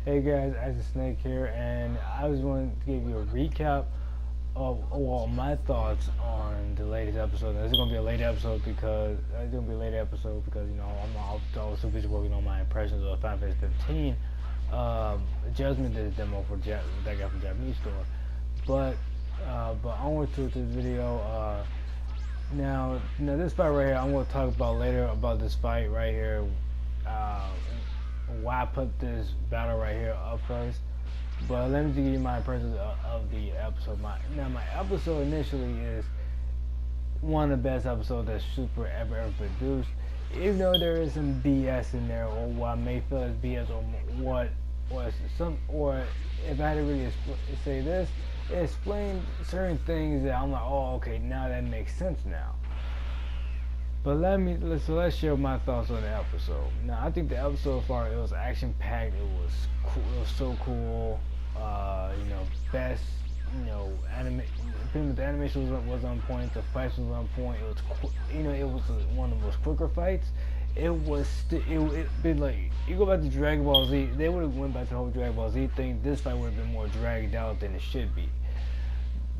Hey guys, As a Snake here, and I just wanted to give you a recap of my thoughts on the latest episode. This is gonna be a late episode because I was so busy working on my impressions of Final Fantasy 15. Judgment did a demo for that guy from Japanese store, but onward to this video. Now this fight right here, I'm gonna talk about later about this fight right here. Uh, why I put this battle right here up first. But let me just give you my impressions of the episode. My episode initially is one of the best episodes that Super ever produced. Even though there is some BS in there, or what I may feel is BS, or what was some, or if I had to really say this, it explained certain things that I'm like, oh, okay, now that makes sense now. But let's share my thoughts on the episode. Now, I think the episode, as far as it was action packed, it was cool. It was so cool. Best. Pretty much the animation was on point. The fights was on point. It was, it was one of those quicker fights. It was it been like, you go back to Dragon Ball Z. They would have went back to the whole Dragon Ball Z thing. This fight would have been more dragged out than it should be.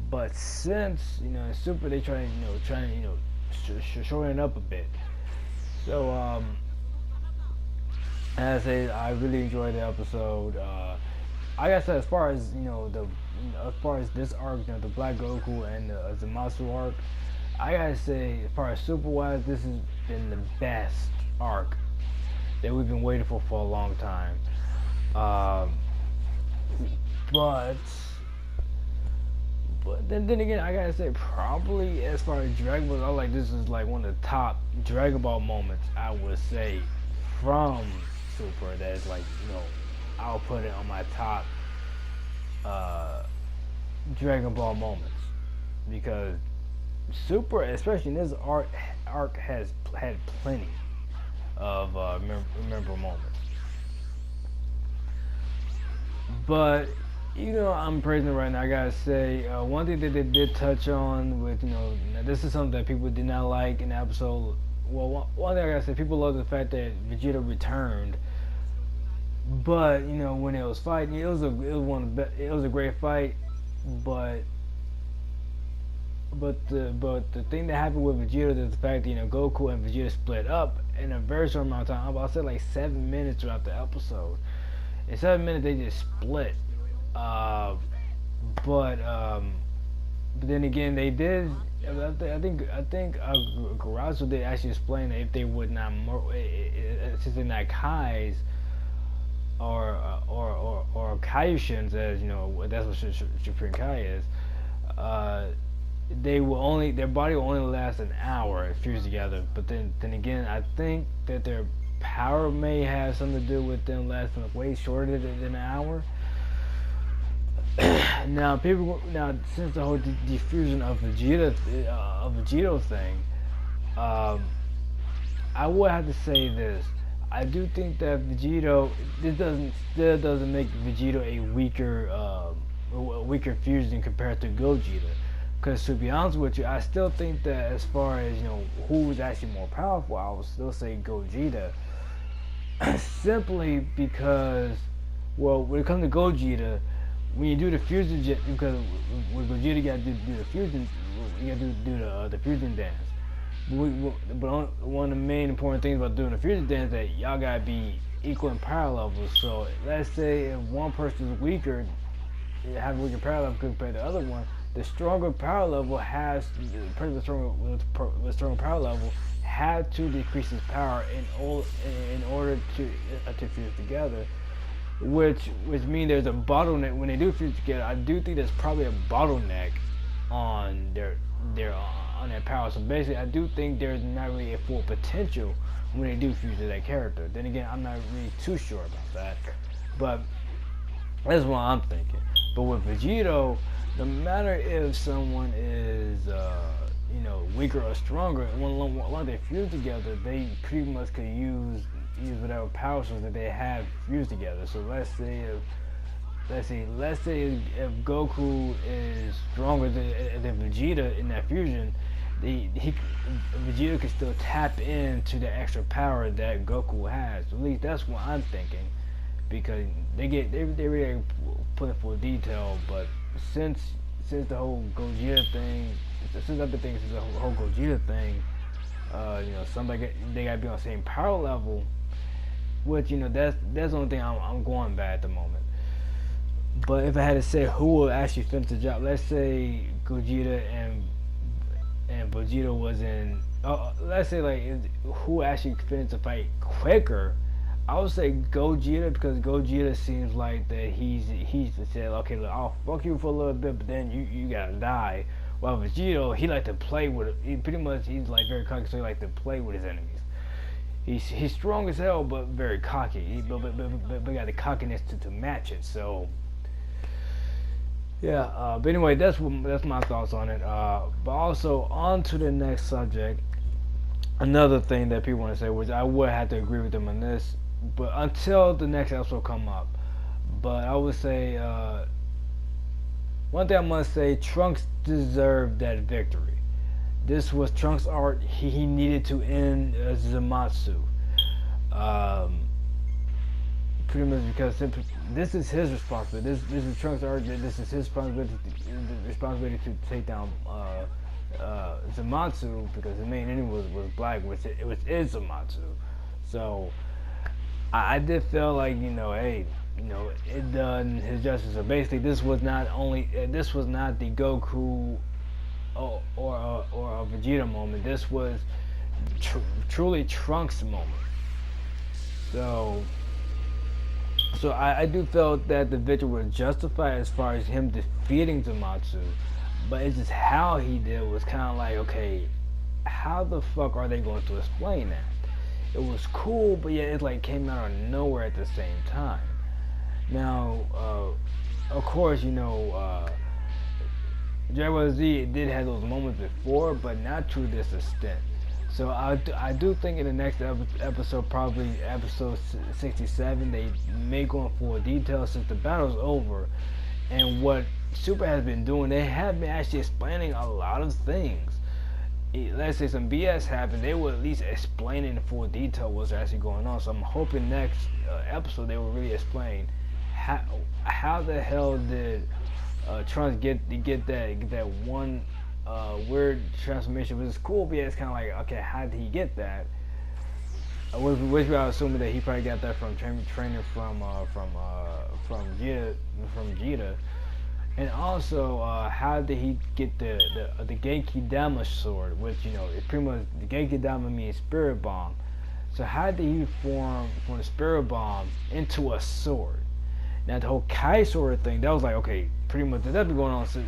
But since Super, they trying shorten it up a bit. So as I say, I really enjoyed the episode. I gotta say, as far as as far as this arc, the Black Goku and the Zamasu arc, I gotta say, as far as Super wise, this has been the best arc that we've been waiting for a long time. But then again, I gotta say, probably as far as Dragon Ball, this is like one of the top Dragon Ball moments, I would say, from Super. That's like, I'll put it on my top Dragon Ball moments, because Super, especially in this arc has had plenty of memorable moments. But I'm praising it right now. I gotta say, one thing that they did touch on with, this is something that people did not like in the episode. Well, one thing I gotta say, people love the fact that Vegeta returned, but when it was fighting, it was a great fight, but the thing that happened with Vegeta is the fact that Goku and Vegeta split up in a very short amount of time. I'll say like 7 minutes throughout the episode. In 7 minutes, they just split. But then again, they did. I think Garasu did actually explain that if they would not, since they're not Kais or Kaiushins, as that's what Supreme Kai is. Their body will only last an hour if fused together. But then again, I think that their power may have something to do with them lasting way shorter than an hour. Now, since the whole diffusion of Vegeta thing, I would have to say this. I do think that Vegeta, still doesn't make Vegeta a weaker fusion compared to Gogeta. Because to be honest with you, I still think that as far as who's actually more powerful, I would still say Gogeta. Simply because, well, when it comes to Gogeta, when you do the fusion, because with Gogeta you gotta do the fusion, you gotta do the fusion dance. But one of the main important things about doing the fusion dance is that y'all gotta be equal in power levels. So let's say if one person is weaker, have a weaker power level compared to the other one, the stronger power level has the person with stronger power level had to decrease his power in order to fuse together. Which means there's a bottleneck when they do fuse together. I do think there's probably a bottleneck on their power. So basically, I do think there's not really a full potential when they do fuse to that character. Then again, I'm not really too sure about that, but that's what I'm thinking. But with Vegito, no matter if someone is weaker or stronger, when they fuse together, they pretty much could use whatever power source that they have fused together. So let's say if Goku is stronger than Vegeta in that fusion, Vegeta can still tap into the extra power that Goku has. At least that's what I'm thinking. because they really put in full detail. But since the whole Gogeta thing, since I've been thinking since the whole Gogeta thing, they gotta be on the same power level. Which that's the only thing I'm going by at the moment. But if I had to say who will actually finish the job, let's say Gogeta and Vegeta was in. Let's say like who actually finished the fight quicker. I would say Gogeta because Gogeta seems like that he's said, okay, look, I'll fuck you for a little bit, but then you gotta die. While Vegeta, he like to play with. Pretty much he's like very cocky, so he like to play with his enemies. He's strong as hell, but very cocky. But got the cockiness to match it. So yeah. But anyway, that's my thoughts on it. But also on to the next subject. Another thing that people want to say, which I would have to agree with them on this, but until the next episode come up. But I would say one thing I must say: Trunks deserved that victory. This was Trunks' art. He needed to end Zamasu. Pretty much because this is his responsibility. This is Trunks' art. This is his responsibility to take down Zamasu because the main enemy was black, which it is Zamasu. So I did feel like hey, it done his justice. So basically, this was not the Goku or a Vegeta moment. This was truly Trunks' moment. So I do feel that the victory was justified as far as him defeating Zamasu, but it's just how he did was kind of like, okay, how the fuck are they going to explain that? It was cool, but yet it like came out of nowhere at the same time. Now, of course, Dragon Ball Z did have those moments before, but not to this extent. So I do think in the next episode, probably episode 67, they may go in full detail since the battle's over. And what Super has been doing, they have been actually explaining a lot of things. Let's say some BS happened, they will at least explain in full detail what's actually going on. So I'm hoping next episode they will really explain how the hell did Trunks get that one weird transformation, which is cool, but yeah, it's kind of like, okay, how did he get that? Which we are assuming that he probably got that from training from Vegeta, and also how did he get the Genki Dama sword, which it pretty much the Genki Dama means spirit bomb. So how did he form from the spirit bomb into a sword? Now the whole Kai sword thing, that was like, okay, pretty much that's been going on since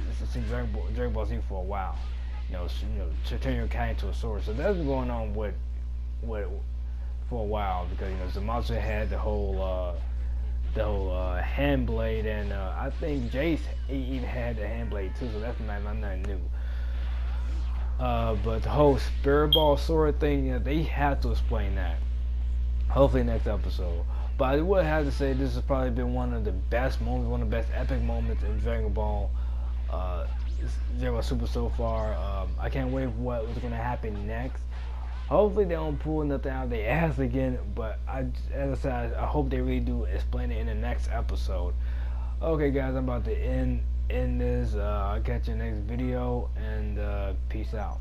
Dragon Ball Z for a while. To turn your Kai into a sword. So that's been going on with for a while because Zamasu had the whole hand blade, and I think Jace even had the hand blade too. So that's not new. But the whole spirit ball sword thing, they have to explain that. Hopefully next episode. But I would have to say this has probably been one of the best moments, one of the best epic moments in Dragon Ball Super so far. I can't wait for what's going to happen next. Hopefully they don't pull nothing out of their ass again, but as I said, I hope they really do explain it in the next episode. Okay guys, I'm about to end this. I'll catch you in the next video, and peace out.